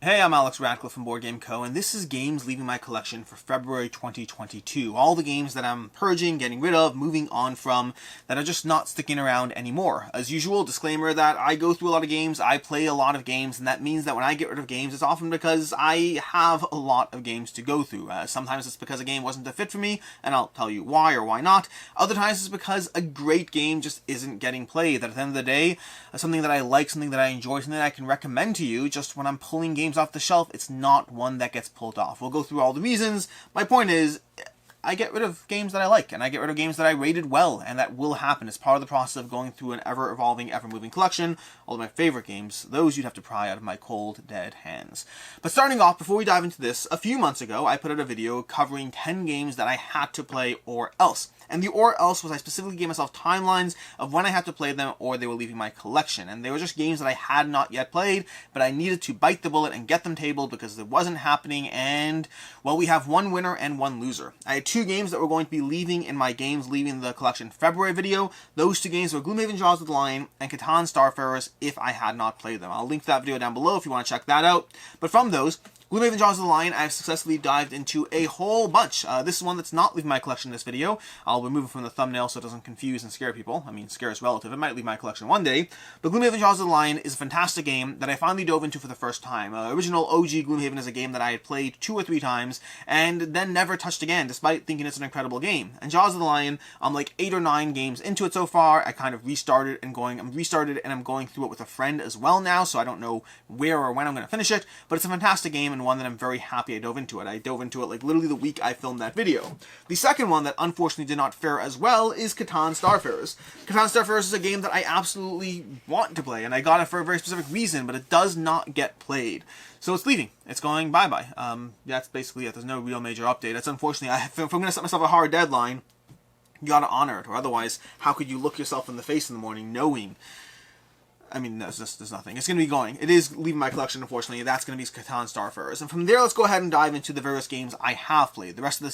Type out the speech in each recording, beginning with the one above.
Hey, I'm Alex Radcliffe from Board Game Co., and this is games leaving my collection for February 2022. All the games that I'm purging, getting rid of, moving on from, that are just not sticking around anymore. As usual, disclaimer that I go through a lot of games, I play a lot of games, and that means that when I get rid of games, it's often because I have a lot of games to go through. Sometimes it's because a game wasn't a fit for me, and I'll tell you why or why not. Other times it's because a great game just isn't getting played. That at the end of the day, something that I like, something that I enjoy, something that I can recommend to you, just when I'm pulling games off the shelf, it's not one that gets pulled off. We'll go through all the reasons. My point is, I get rid of games that I like, and I get rid of games that I rated well, and that will happen. It's part of the process of going through an ever-evolving, ever-moving collection. All of my favorite games, those you'd have to pry out of my cold, dead hands. But starting off, before we dive into this, a few months ago, I put out a video covering 10 games that I had to play or else. And the or else was I specifically gave myself timelines of when I had to play them or they were leaving my collection. And they were just games that I had not yet played, but I needed to bite the bullet and get them tabled because it wasn't happening. And, well, we have one winner and one loser. I had two games that were going to be leaving in my games leaving the collection February video. Those two games were Gloomhaven Jaws of the Lion and Catan Starfarers if I had not played them. I'll link that video down below if you want to check that out. But from those, Gloomhaven Jaws of the Lion, I've successfully dived into a whole bunch. This is one that's not leaving my collection in this video. I'll remove it from the thumbnail so it doesn't confuse and scare people. I mean, scare is relative. It might leave my collection one day. But Gloomhaven Jaws of the Lion is a fantastic game that I finally dove into for the first time. Original OG Gloomhaven is a game that I had played 2 or 3 times and then never touched again, despite thinking it's an incredible game. And Jaws of the Lion, I'm like 8 or 9 games into it so far. I kind of restarted and I'm going through it with a friend as well now, so I don't know where or when I'm going to finish it. But it's a fantastic game and one that I'm very happy I dove into it. I dove into it like literally the week I filmed that video. The second one that unfortunately did not fare as well is Catan Starfarers. Catan Starfarers is a game that I absolutely want to play, and I got it for a very specific reason, but it does not get played. So it's leaving. It's going bye-bye. That's basically it. There's no real major update. That's unfortunately, if I'm going to set myself a hard deadline, you gotta honor it, or otherwise, how could you look yourself in the face in the morning knowing... I mean, there's nothing. It's going to be going. It is leaving my collection, unfortunately. That's going to be Catan Starfarers. And from there, let's go ahead and dive into the various games I have played. The rest of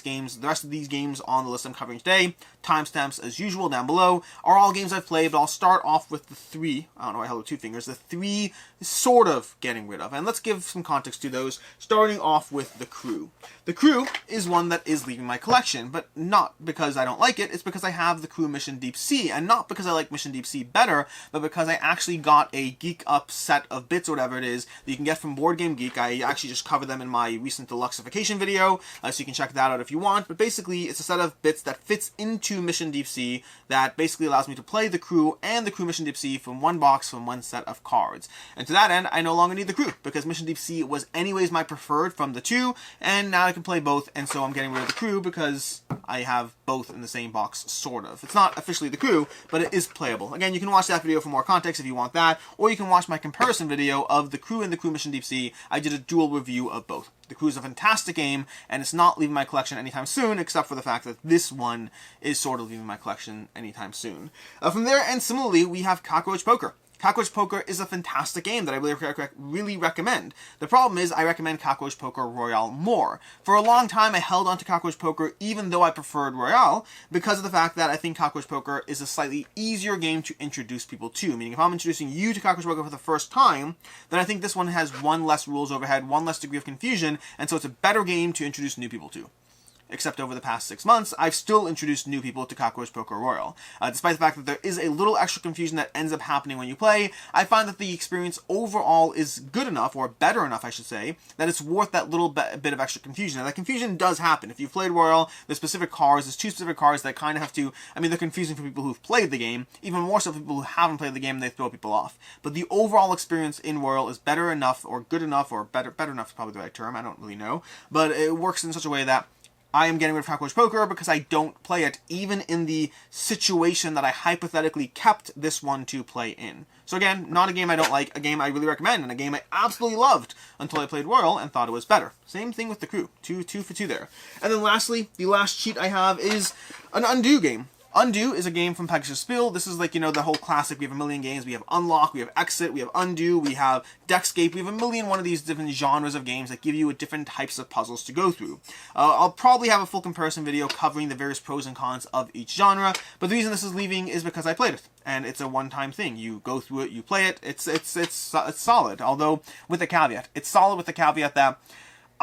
these games on the list I'm covering today, timestamps as usual down below, are all games I've played, but I'll start off with the 3, I don't know why I held with 2 fingers, the 3 sort of getting rid of. And let's give some context to those, starting off with The Crew. The Crew is one that is leaving my collection, but not because I don't like it, it's because I have The Crew Mission Deep Sea, and not because I like Mission Deep Sea better, but because I actually got a Geek Up set of bits or whatever it is that you can get from Board Game Geek. I actually just covered them in my recent Deluxeification video, so you can check that out if you want. But basically, it's a set of bits that fits into Mission Deep Sea that basically allows me to play The Crew and The Crew Mission Deep Sea from one box from one set of cards. And to that end, I no longer need The Crew, because Mission Deep Sea was anyways my preferred from the 2, and now I can play both, and so I'm getting rid of The Crew because I have both in the same box, sort of. It's not officially The Crew, but it is playable. Again, you can watch that video for more context if you want that, or you can watch my comparison video of The Crew and The Crew Mission Deep Sea. I did a dual review of both. The Crew is a fantastic game, and it's not leaving my collection anytime soon, except for the fact that this one is sort of leaving my collection anytime soon. From there, and similarly, we have Cockroach Poker. Cockroach Poker is a fantastic game that I really recommend. The problem is I recommend Cockroach Poker Royale more. For a long time I held on to Cockroach Poker even though I preferred Royale because of the fact that I think Cockroach Poker is a slightly easier game to introduce people to. Meaning if I'm introducing you to Cockroach Poker for the first time, then I think this one has one less rules overhead, one less degree of confusion, and so it's a better game to introduce new people to. Except over the past 6 months, I've still introduced new people to Cockroach Poker Royal. Despite the fact that there is a little extra confusion that ends up happening when you play, I find that the experience overall is good enough, or better enough I should say, that it's worth that little bit of extra confusion. And that confusion does happen. If you've played Royal, there's 2 specific cards that kind of have to, I mean they're confusing for people who've played the game, even more so for people who haven't played the game, they throw people off. But the overall experience in Royal is better enough, or good enough, or better enough is probably the right term, I don't really know, but it works in such a way that I am getting rid of Cockroach Poker because I don't play it, even in the situation that I hypothetically kept this one to play in. So again, not a game I don't like, a game I really recommend, and a game I absolutely loved until I played Royal and thought it was better. Same thing with The Crew. Two for two there. And then lastly, the last cheat I have is an undo game. Undo is a game from Pegasus Spiel. This is like, the whole classic. We have a million games. We have Unlock, we have Exit, we have Undo, we have Deckscape. We have a million one of these different genres of games that give you different types of puzzles to go through. I'll probably have a full comparison video covering the various pros and cons of each genre, but the reason this is leaving is because I played it, and it's a one-time thing. You go through it, you play it, it's solid, although with a caveat. It's solid with the caveat that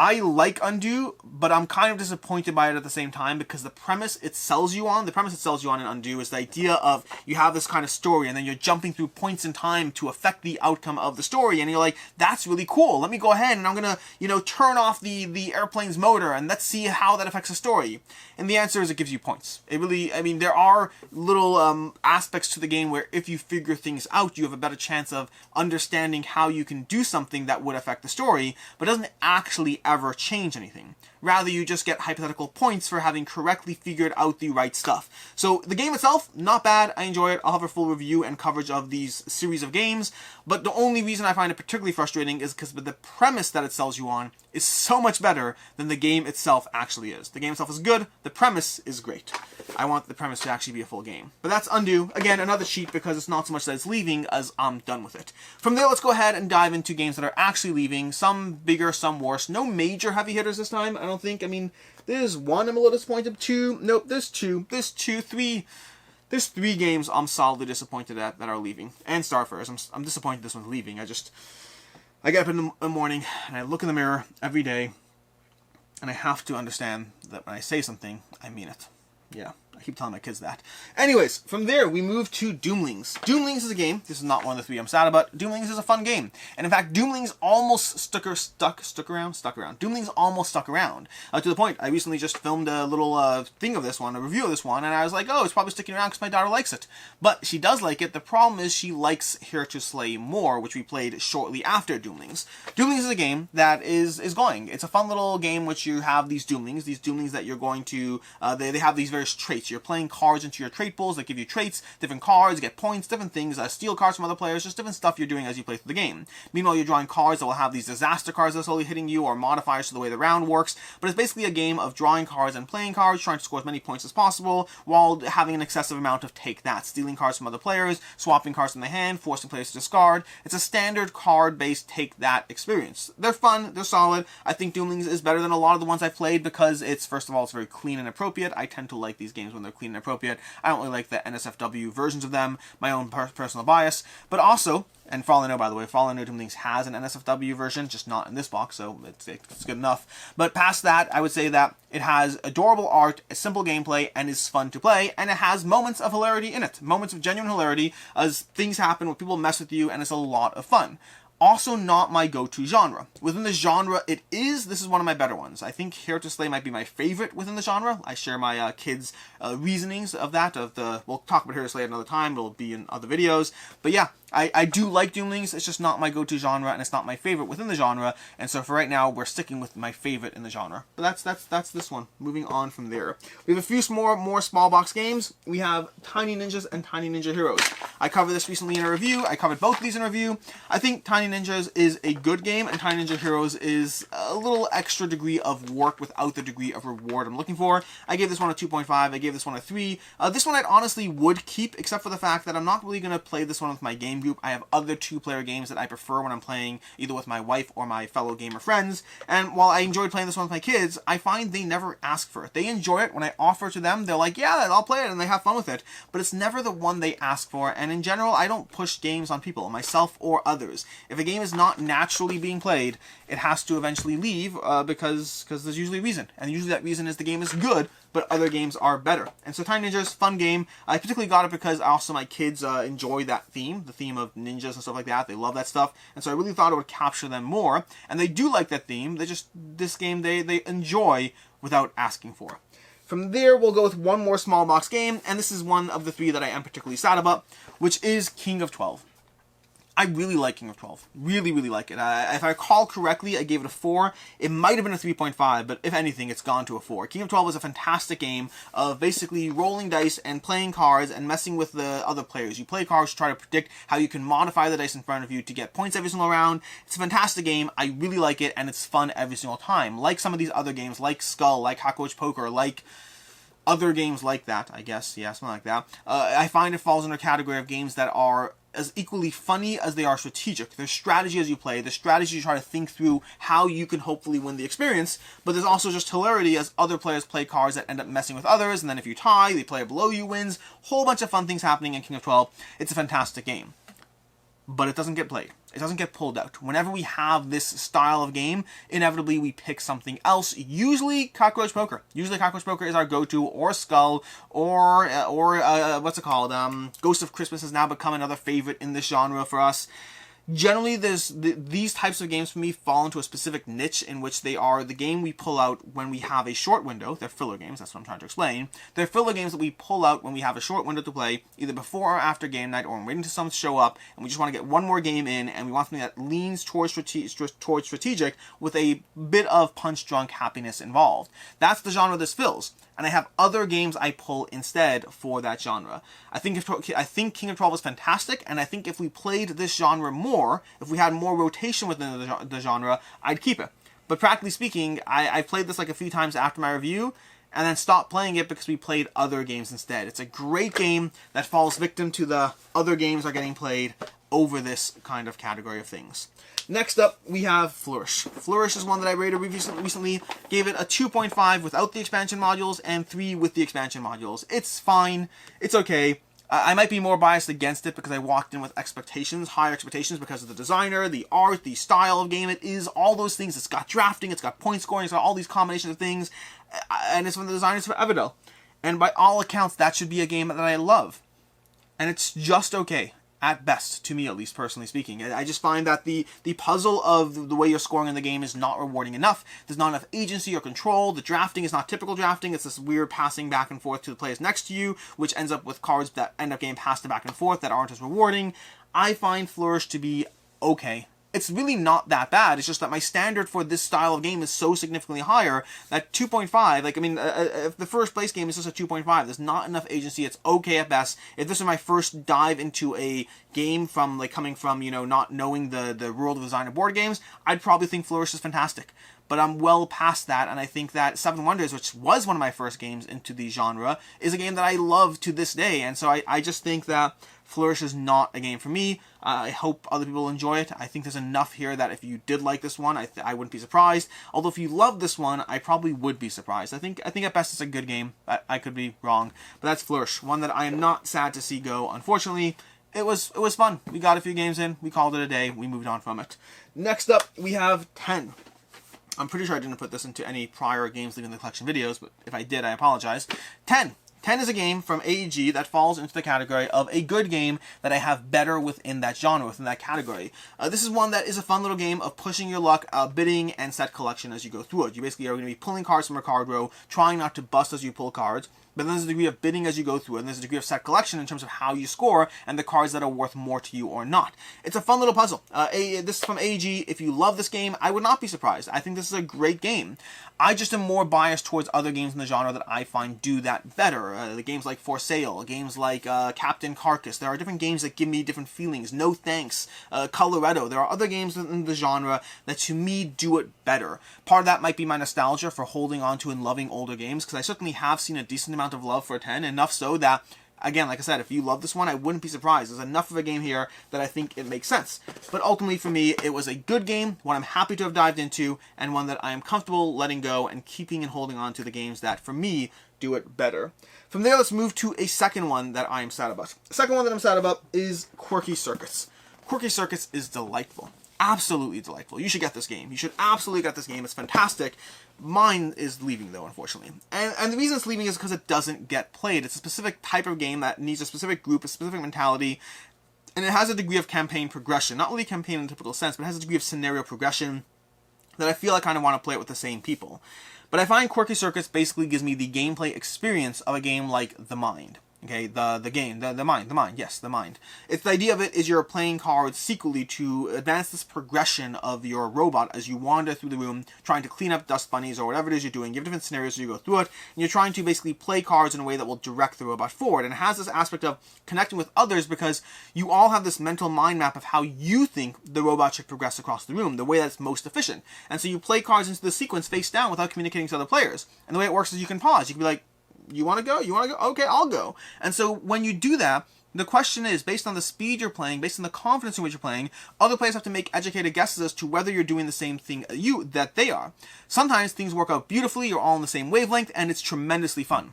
I like Undo, but I'm kind of disappointed by it at the same time, because the premise it sells you on in Undo is the idea of you have this kind of story and then you're jumping through points in time to affect the outcome of the story, and you're like, that's really cool. Let me go ahead and I'm gonna, turn off the airplane's motor and let's see how that affects the story. And the answer is it gives you points. It really, there are little aspects to the game where if you figure things out, you have a better chance of understanding how you can do something that would affect the story, but it doesn't actually ever change anything. Rather, you just get hypothetical points for having correctly figured out the right stuff. So the game itself, not bad. I enjoy it. I'll have a full review and coverage of these series of games, but the only reason I find it particularly frustrating is because the premise that it sells you on is so much better than the game itself actually is. The game itself is good. The premise is great. I want the premise to actually be a full game. But that's Undo. Again, another cheat because it's not so much that it's leaving as I'm done with it. From there, let's go ahead and dive into games that are actually leaving. Some bigger, some worse. No major heavy hitters this time, I don't think. There's one I'm a little disappointed. Two. Nope, there's two. There's two. Three. There's 3 games I'm solidly disappointed at that are leaving. And Starfarers. I'm disappointed this one's leaving. I get up in the morning and I look in the mirror every day and I have to understand that when I say something, I mean it. Yeah, I keep telling my kids that. Anyways, from there, we move to Doomlings. Doomlings is a game. This is not one of the 3 I'm sad about. Doomlings is a fun game. And in fact, Doomlings almost stuck around. Doomlings almost stuck around. To the point, I recently just filmed a little thing of this one, a review of this one, and I was like, oh, it's probably sticking around because my daughter likes it. But she does like it. The problem is she likes Here to Slay more, which we played shortly after Doomlings. Doomlings is a game that is going. It's a fun little game which you have these Doomlings that you're going to, they have these various traits. You're playing cards into your trait pools that give you traits, different cards, get points, different things, steal cards from other players, just different stuff you're doing as you play through the game. Meanwhile, you're drawing cards that will have these disaster cards that are slowly hitting you, or modifiers to the way the round works, but it's basically a game of drawing cards and playing cards, trying to score as many points as possible, while having an excessive amount of take that, stealing cards from other players, swapping cards from the hand, forcing players to discard. It's a standard card-based take that experience. They're fun, they're solid. I think Doomlings is better than a lot of the ones I've played because it's, first of all, it's very clean and appropriate. I tend to like these games when they're clean and appropriate. I don't really like the NSFW versions of them, my own personal bias, but also, and for all I know, by the way, for all I know, Doomlings has an NSFW version, just not in this box, so it's good enough. But past that, I would say that it has adorable art, a simple gameplay, and is fun to play, and it has moments of hilarity in it. Moments of genuine hilarity as things happen where people mess with you, and it's a lot of fun. Also not my go-to genre. Within the genre, this is one of my better ones. I think Here to Slay might be my favorite within the genre. I share my kids' reasonings of that, we'll talk about Here to Slay another time, it'll be in other videos. But yeah, I do like Doomlings, it's just not my go-to genre, and it's not my favorite within the genre, and so for right now, we're sticking with my favorite in the genre. But that's this one. Moving on from there. We have a few more small box games. We have Tiny Ninjas and Tiny Ninja Heroes. I covered this recently in a review. I covered both of these in a review. I think Tiny Ninjas is a good game, and Tiny Ninja Heroes is a little extra degree of work without the degree of reward I'm looking for. I gave this one a 2.5. I gave this one a 3. This one I honestly would keep, except for the fact that I'm not really going to play this one with my game group. I have other 2-player games that I prefer when I'm playing either with my wife or my fellow gamer friends, and while I enjoyed playing this one with my kids, I find they never ask for it. They enjoy it. When I offer it to them, they're like, yeah, I'll play it, and they have fun with it, but it's never the one they ask for, and in general, I don't push games on people, myself or others. If a game is not naturally being played, it has to eventually leave, because there's usually a reason, and usually that reason is the game is good, but other games are better. And so Tiny Ninjas, fun game. I particularly got it because also my kids enjoy that theme, the theme of ninjas and stuff like that. They love that stuff, and so I really thought it would capture them more, and they do like that theme. This game they enjoy without asking for. From there, we'll go with one more small box game, and this is one of the 3 that I am particularly sad about, which is King of 12. I really like King of 12. Really, really like it. If I recall correctly, I gave it a 4. It might have been a 3.5, but if anything, it's gone to a 4. King of 12 is a fantastic game of basically rolling dice and playing cards and messing with the other players. You play cards to try to predict how you can modify the dice in front of you to get points every single round. It's a fantastic game. I really like it, and it's fun every single time. Like some of these other games, like Skull, like Cockroach Poker, like other games like that, I guess, yeah, something like that, I find it falls under a category of games that are as equally funny as they are strategic. There's strategy as you play, there's strategy you try to think through how you can hopefully win the experience, but there's also just hilarity as other players play cards that end up messing with others, and then if you tie, the player below you wins. Whole bunch of fun things happening in King of 12. It's a fantastic game. But it doesn't get played. It doesn't get pulled out. Whenever we have this style of game, inevitably we pick something else. Usually Cockroach Poker. Usually Cockroach Poker is our go-to, or Skull, or what's it called? Ghost of Christmas has now become another favorite in this genre for us. Generally, these types of games for me fall into a specific niche in which they are the game we pull out when we have a short window. They're filler games, that's what I'm trying to explain. They're filler games that we pull out when we have a short window to play, either before or after game night, or when waiting to someone show up, and we just want to get one more game in, and we want something that leans towards strategic with a bit of punch-drunk happiness involved. That's the genre this fills. And I have other games I pull instead for that genre. I think King of 12 is fantastic, and I think if we played this genre more, if we had more rotation within the genre, I'd keep it. But practically speaking, I played this like a few times after my review, and then stopped playing it because we played other games instead. It's a great game that falls victim to the other games are getting played over this kind of category of things. Next up, we have Flourish. Flourish is one that I rated recently, gave it a 2.5 without the expansion modules, and 3 with the expansion modules. It's fine, it's okay. I might be more biased against it because I walked in with expectations, higher expectations because of the designer, the art, the style of game it is, all those things. It's got drafting, it's got point scoring, it's got all these combinations of things, and it's from the designers for Everdell. And by all accounts, that should be a game that I love. And it's just okay. At best, to me at least, personally speaking. I just find that the puzzle of the way you're scoring in the game is not rewarding enough. There's not enough agency or control. The drafting is not typical drafting. It's this weird passing back and forth to the players next to you, which ends up with cards that end up getting passed back and forth that aren't as rewarding. I find Flourish to be okay. It's really not that bad. It's just that my standard for this style of game is so significantly higher that 2.5, like, I mean, if the first place game is just a 2.5, there's not enough agency. It's okay at best. If this is my first dive into a game from, like, coming from, you know, not knowing the world of designer board games, I'd probably think Flourish is fantastic. But I'm well past that, and I think that Seven Wonders, which was one of my first games into the genre, is a game that I love to this day, and so I just think that Flourish is not a game for me. I hope other people enjoy it. I think there's enough here that if you did like this one, I wouldn't be surprised. Although if you love this one, I probably would be surprised. I think at best it's a good game. I could be wrong, but that's Flourish, one that I am not sad to see go. Unfortunately, it was fun. We got a few games in. We called it a day. We moved on from it. Next up, we have 10. I'm pretty sure I didn't put this into any prior Games Leaving the Collection videos, but if I did, I apologize. 10. 10 is a game from AEG that falls into the category of a good game that I have better within that genre, within that category. This is one that is a fun little game of pushing your luck, bidding, and set collection as you go through it. You basically are going to be pulling cards from a card row, trying not to bust as you pull cards. But then there's a degree of bidding as you go through it, and there's a degree of set collection in terms of how you score and the cards that are worth more to you or not. It's a fun little puzzle. This is from AEG. If you love this game, I would not be surprised. I think this is a great game. I just am more biased towards other games in the genre that I find do that better. The games like For Sale, games like Captain Carcass. There are different games that give me different feelings. No Thanks, Coloretto. There are other games in the genre that to me do it better. Part of that might be my nostalgia for holding on to and loving older games, because I certainly have seen a decent amount of love for 10, enough so that, again, like I said, if you love this one, I wouldn't be surprised. There's enough of a game here that I think it makes sense. But ultimately, for me, it was a good game, one I'm happy to have dived into, and one that I am comfortable letting go and keeping and holding on to the games that, for me, do it better. From there, let's move to a second one that I am sad about. The second one that I'm sad about is Quirky Circuits. Quirky Circuits is delightful. Absolutely delightful. You should get this game. You should absolutely get this game. It's fantastic. Mine is leaving, though, unfortunately. And the reason it's leaving is because it doesn't get played. It's a specific type of game that needs a specific group, a specific mentality, and it has a degree of campaign progression. Not really campaign in a typical sense, but it has a degree of scenario progression that I feel I kind of want to play it with the same people. But I find Quirky Circuits basically gives me the gameplay experience of a game like The Mind. Okay, the mind, yes, the mind. It's the idea of it is you're playing cards secretly to advance this progression of your robot as you wander through the room, trying to clean up dust bunnies or whatever it is you're doing. You have different scenarios as you go through it, and you're trying to basically play cards in a way that will direct the robot forward. And it has this aspect of connecting with others because you all have this mental mind map of how you think the robot should progress across the room, the way that's most efficient. And so you play cards into the sequence face down without communicating to other players. And the way it works is you can pause. You can be like, You want to go? You want to go? Okay, I'll go. And so when you do that, the question is, based on the speed you're playing, based on the confidence in which you're playing, other players have to make educated guesses as to whether you're doing the same thing that they are. Sometimes things work out beautifully, you're all on the same wavelength, and it's tremendously fun.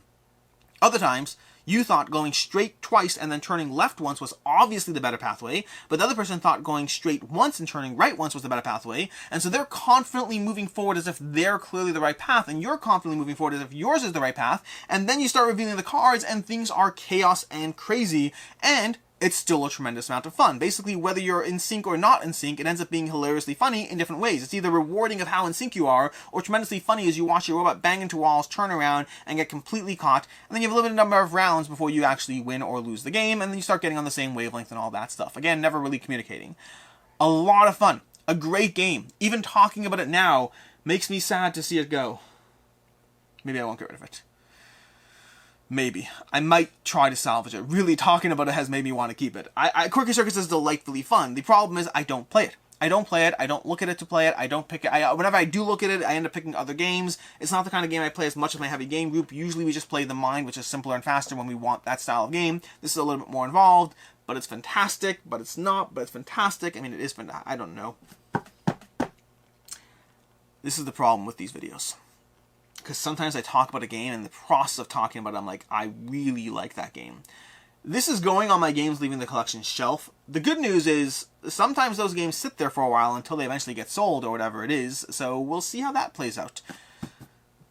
Other times, you thought going straight twice and then turning left once was obviously the better pathway, but the other person thought going straight once and turning right once was the better pathway, and so they're confidently moving forward as if they're clearly the right path, and you're confidently moving forward as if yours is the right path, and then you start revealing the cards, and things are chaos and crazy, and it's still a tremendous amount of fun. Basically, whether you're in sync or not in sync, it ends up being hilariously funny in different ways. It's either rewarding of how in sync you are, or tremendously funny as you watch your robot bang into walls, turn around, and get completely caught, and then you have a limited number of rounds before you actually win or lose the game, and then you start getting on the same wavelength and all that stuff. Again, never really communicating. A lot of fun. A great game. Even talking about it now makes me sad to see it go. Maybe I won't get rid of it. Maybe. I might try to salvage it. Really, talking about it has made me want to keep it. Quirky Circuits is delightfully fun. The problem is I don't play it. I don't play it. I don't look at it to play it. I don't pick it. Whenever I do look at it, I end up picking other games. It's not the kind of game I play as much as my heavy game group. Usually we just play the Mind, which is simpler and faster when we want that style of game. This is a little bit more involved, but it's fantastic, but it's not, but it's fantastic. I mean, it is fantastic. I don't know. This is the problem with these videos. Because sometimes I talk about a game, and in the process of talking about it, I'm like, I really like that game. This is going on my games leaving the collection shelf. The good news is, sometimes those games sit there for a while until they eventually get sold, or whatever it is, so we'll see how that plays out.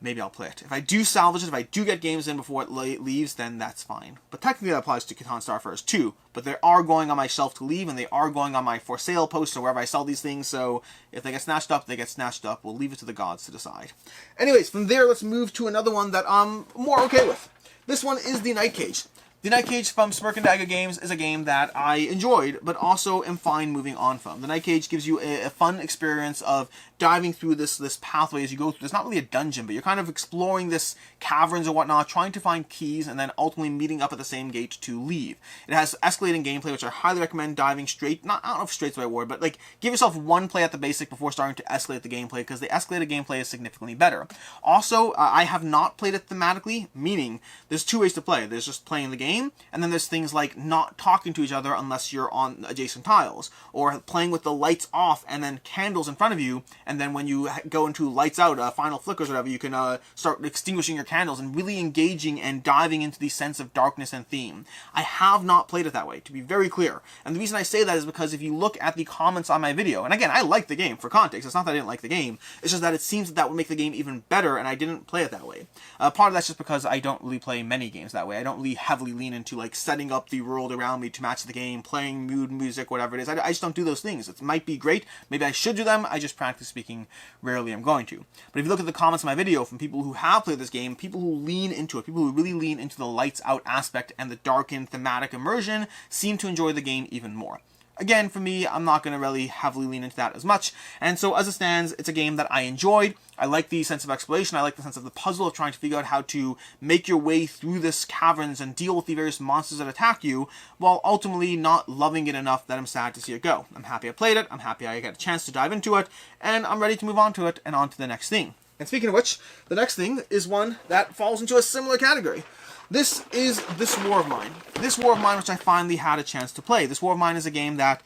Maybe I'll play it. If I do salvage it, if I do get games in before it leaves, then that's fine. But technically that applies to Catan Starfarers too. But they are going on my shelf to leave, and they are going on my for sale post or wherever I sell these things, so if they get snatched up, they get snatched up. We'll leave it to the gods to decide. Anyways, from there, let's move to another one that I'm more okay with. This one is the Night Cage. The Night Cage from Smirk and Dagger Games is a game that I enjoyed, but also am fine moving on from. The Night Cage gives you a fun experience of diving through this pathway as you go through. It's not really a dungeon, but you're kind of exploring this caverns and whatnot, trying to find keys, and then ultimately meeting up at the same gate to leave. It has escalating gameplay, which I highly recommend diving straight. I don't know if straight's the right word, but like give yourself one play at the basic before starting to escalate the gameplay, because the escalated gameplay is significantly better. Also, I have not played it thematically, meaning there's two ways to play. There's just playing the game, and then there's things like not talking to each other unless you're on adjacent tiles, or playing with the lights off and then candles in front of you, and then when you go into lights out, final flickers or whatever, you can start extinguishing your candles and really engaging and diving into the sense of darkness and theme. I have not played it that way, to be very clear. And the reason I say that is because if you look at the comments on my video, and again, I like the game, for context, it's not that I didn't like the game, it's just that it seems that would make the game even better, and I didn't play it that way. Part of that's just because I don't really play many games that way. I don't really heavily lean into like setting up the world around me to match the game, playing mood music, whatever it is. I just don't do those things. It might be great, maybe I should do them, I just, practically speaking, rarely am going to. But if you look at the comments on my video from people who have played this game, people who lean into it, people who really lean into the lights out aspect and the darkened thematic immersion, seem to enjoy the game even more. Again, for me, I'm not going to really heavily lean into that as much, and so as it stands, it's a game that I enjoyed. I like the sense of exploration, I like the sense of the puzzle of trying to figure out how to make your way through this caverns and deal with the various monsters that attack you, while ultimately not loving it enough that I'm sad to see it go. I'm happy I played it, I'm happy I got a chance to dive into it, and I'm ready to move on to it and on to the next thing. And speaking of which, the next thing is one that falls into a similar category. This is This War of Mine. This War of Mine, which I finally had a chance to play. This War of Mine is a game that,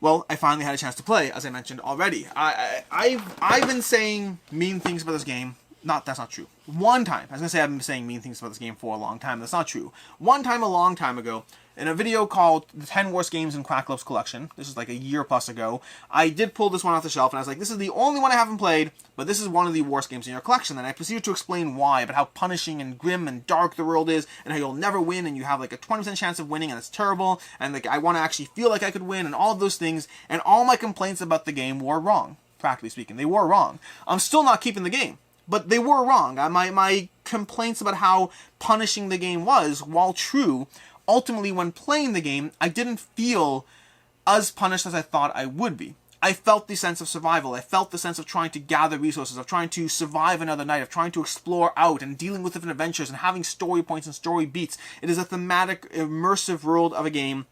well, I finally had a chance to play, as I mentioned already. I've been saying mean things about this game. That's not true. One time. I was going to say I've been saying mean things about this game for a long time. That's not true. One time, a long time ago, in a video called The 10 Worst Games in Quacklope's Collection, this is like a year plus ago, I did pull this one off the shelf, and I was like, this is the only one I haven't played, but this is one of the worst games in your collection. And I proceeded to explain why, about how punishing and grim and dark the world is, and how you'll never win, and you have like a 20% chance of winning, and it's terrible, and like I want to actually feel like I could win, and all of those things, and all my complaints about the game were wrong. Practically speaking, they were wrong. I'm still not keeping the game, but they were wrong. My complaints about how punishing the game was, while true, ultimately when playing the game, I didn't feel as punished as I thought I would be. I felt the sense of survival. I felt the sense of trying to gather resources, of trying to survive another night, of trying to explore out and dealing with different adventures and having story points and story beats. It is a thematic, immersive world of a game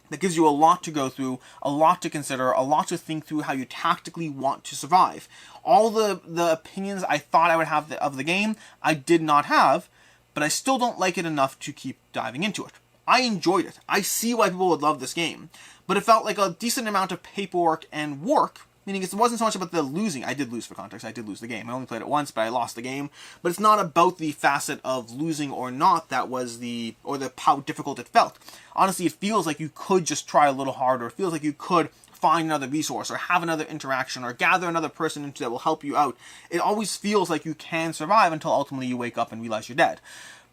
that gives you a lot to go through, a lot to consider, a lot to think through how you tactically want to survive. All the opinions I thought I would have of the game, I did not have, but I still don't like it enough to keep diving into it. I enjoyed it. I see why people would love this game, but it felt like a decent amount of paperwork and work, meaning it wasn't so much about the losing. I did lose, for context. I did lose the game. I only played it once, but I lost the game. But it's not about the facet of losing or not that was how difficult it felt. Honestly, it feels like you could just try a little harder. It feels like you could find another resource or have another interaction or gather another person into that will help you out. It always feels like you can survive until ultimately you wake up and realize you're dead.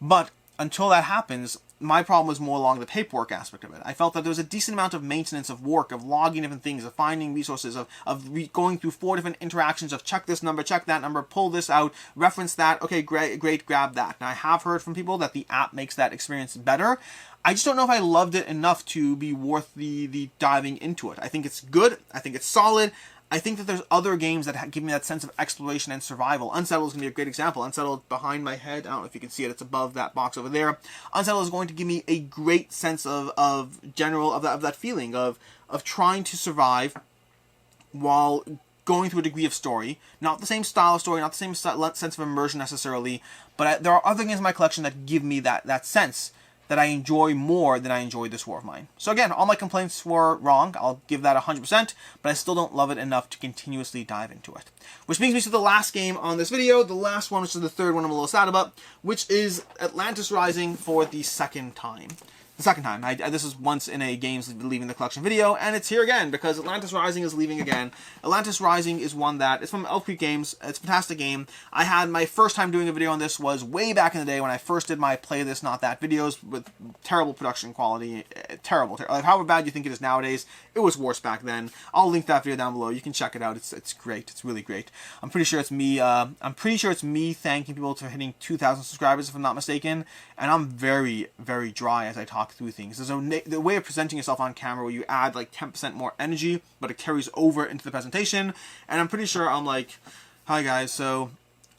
But until that happens, my problem was more along the paperwork aspect of it. I felt that there was a decent amount of maintenance, of work, of logging different things, of finding resources, of going through 4 different interactions of check this number, check that number, pull this out, reference that, okay, great, grab that. Now, I have heard from people that the app makes that experience better. I just don't know if I loved it enough to be worth the diving into it. I think it's good. I think it's solid. I think that there's other games that give me that sense of exploration and survival. Unsettled is going to be a great example. Unsettled behind my head, I don't know if you can see it, it's above that box over there. Unsettled is going to give me a great sense of that feeling of trying to survive while going through a degree of story. Not the same style of story, not the same sense of immersion necessarily, but there are other games in my collection that give me that sense that I enjoy more than I enjoyed this War of Mine. So again, all my complaints were wrong. I'll give that 100%, but I still don't love it enough to continuously dive into it. Which brings me to the last game on this video, the last one, which is the third one I'm a little sad about, which is Atlantis Rising for the second time. This is once in a Games Leaving the Collection video, and it's here again, because Atlantis Rising is leaving again. Atlantis Rising is one that, it's from Elk Creek Games, it's a fantastic game. I had my first time doing a video on this was way back in the day when I first did my Play This Not That videos with terrible production quality, terrible. Like however bad you think it is nowadays, it was worse back then. I'll link that video down below, you can check it out, it's great, it's really great. I'm pretty sure it's me thanking people for hitting 2,000 subscribers if I'm not mistaken, and I'm very, very dry as I talk through things. There's the way of presenting yourself on camera where you add like 10% more energy, but it carries over into the presentation, and I'm pretty sure I'm like, hi guys, so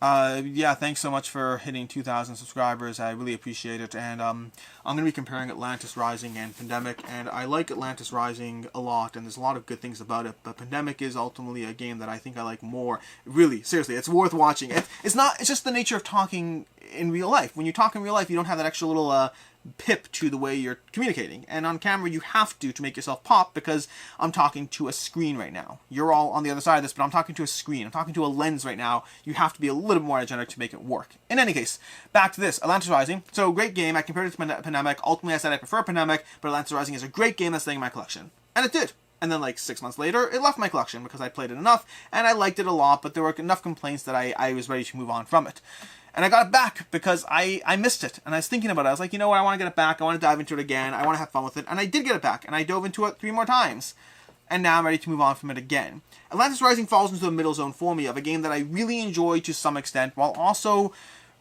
yeah, thanks so much for hitting 2,000 subscribers, I really appreciate it, and I'm going to be comparing Atlantis Rising and Pandemic, and I like Atlantis Rising a lot, and there's a lot of good things about it, but Pandemic is ultimately a game that I think I like more. Really, seriously, it's worth watching. It's just the nature of talking in real life. When you talk in real life, you don't have that extra little pip to the way you're communicating, and on camera you have to make yourself pop, because I'm talking to a screen right now. You're all on the other side of this, but I'm talking to a screen, I'm talking to a lens right now. You have to be a little bit more energetic to make it work. In any case, back to this, Atlantis Rising. So, great game. I compared it to Pandemic. Ultimately I said I prefer Pandemic, but Atlantis Rising is a great game that's staying in my collection. And it did. And then like 6 months later, it left my collection because I played it enough, and I liked it a lot, but there were enough complaints that I was ready to move on from it. And I got it back because I missed it, and I was thinking about it. I was like, you know what, I want to get it back, I want to dive into it again, I want to have fun with it, and I did get it back, and I dove into it 3 more times. And now I'm ready to move on from it again. Atlantis Rising falls into the middle zone for me of a game that I really enjoy to some extent, while also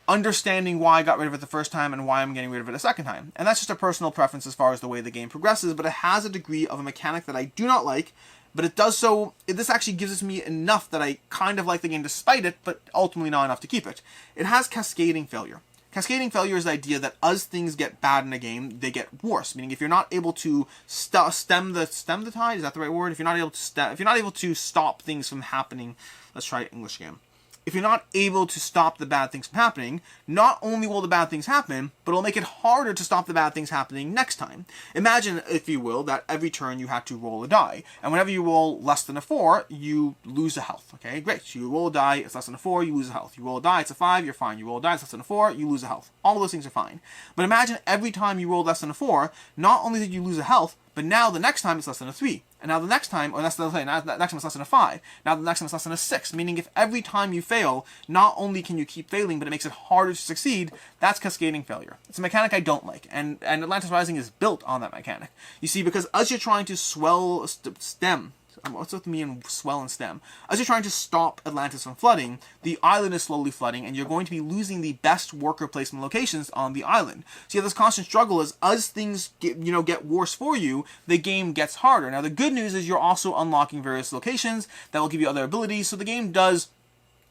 understanding why I got rid of it the first time and why I'm getting rid of it a second time. And that's just a personal preference as far as the way the game progresses, but it has a degree of a mechanic that I do not like, but it does so, this actually gives me enough that I kind of like the game despite it, but ultimately not enough to keep it. It has cascading failure. Cascading failure is the idea that as things get bad in a game, they get worse. Meaning, if you're not able to stem the tide, is that the right word? If you're not able to stop things from happening, let's try English again. If you're not able to stop the bad things from happening, not only will the bad things happen, but it'll make it harder to stop the bad things happening next time. Imagine, if you will, that every turn you have to roll a die. And whenever you roll less than a 4, you lose a health. Okay, great. So you roll a die, it's less than a 4, you lose a health. You roll a die, it's a 5, you're fine. You roll a die, it's less than a 4, you lose a health. All of those things are fine. But imagine every time you roll less than a 4, not only did you lose a health, but now the next time it's less than a 3. And now the next time, or that's the thing, now the next time it's less than a 5. Now the next time it's less than a 6. Meaning if every time you fail, not only can you keep failing, but it makes it harder to succeed, that's cascading failure. It's a mechanic I don't like. And Atlantis Rising is built on that mechanic. You see, because as you're trying to stem, what's with me and swell and stem? As you're trying to stop Atlantis from flooding, the island is slowly flooding, and you're going to be losing the best worker placement locations on the island. So you have this constant struggle as things get worse for you, the game gets harder. Now the good news is you're also unlocking various locations that will give you other abilities, so the game does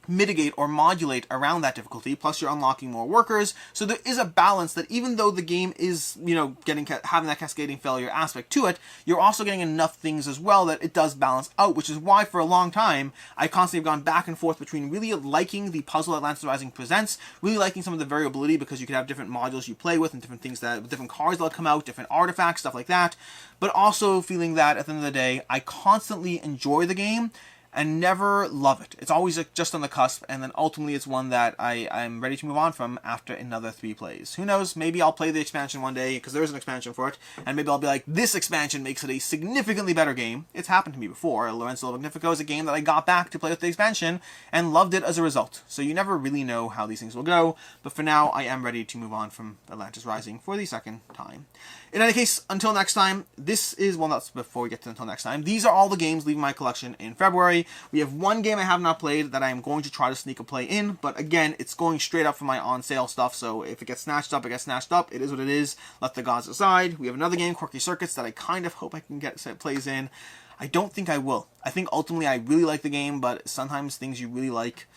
mitigate or modulate around that difficulty, plus you're unlocking more workers, so there is a balance that even though the game is, you know, having that cascading failure aspect to it, you're also getting enough things as well that it does balance out, which is why for a long time I constantly have gone back and forth between really liking the puzzle Atlantis Rising presents, really liking some of the variability because you could have different modules you play with and different things that, different cards that come out, different artifacts, stuff like that, but also feeling that at the end of the day, I constantly enjoy the game and never love it. It's always just on the cusp, and then ultimately it's one that I'm ready to move on from after another 3 plays. Who knows, maybe I'll play the expansion one day, because there is an expansion for it, and maybe I'll be like, this expansion makes it a significantly better game. It's happened to me before. Lorenzo Magnifico is a game that I got back to play with the expansion, and loved it as a result. So you never really know how these things will go, but for now, I am ready to move on from Atlantis Rising for the second time. In any case, until next time, this is, well, that's before we get to until next time, these are all the games leaving my collection in February. We have one game I have not played that I am going to try to sneak a play in, but again, it's going straight up for my on-sale stuff, so if it gets snatched up, it gets snatched up. It is what it is. Let the gods decide. We have another game, Quirky Circuits, that I kind of hope I can get set plays in. I don't think I will. I think ultimately I really like the game, but sometimes things you really like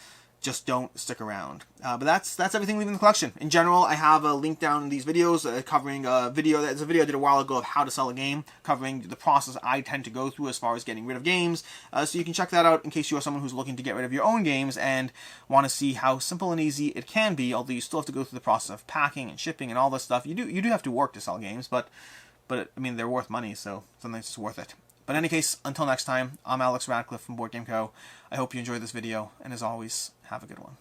just don't stick around. But that's everything leaving the collection. In general, I have a link down in these videos covering a video. There's a video I did a while ago of how to sell a game, covering the process I tend to go through as far as getting rid of games. So you can check that out in case you are someone who's looking to get rid of your own games and want to see how simple and easy it can be, although you still have to go through the process of packing and shipping and all this stuff. You do have to work to sell games, but I mean, they're worth money, so sometimes it's worth it. But in any case, until next time, I'm Alex Radcliffe from Board Game Co. I hope you enjoyed this video, and as always, have a good one.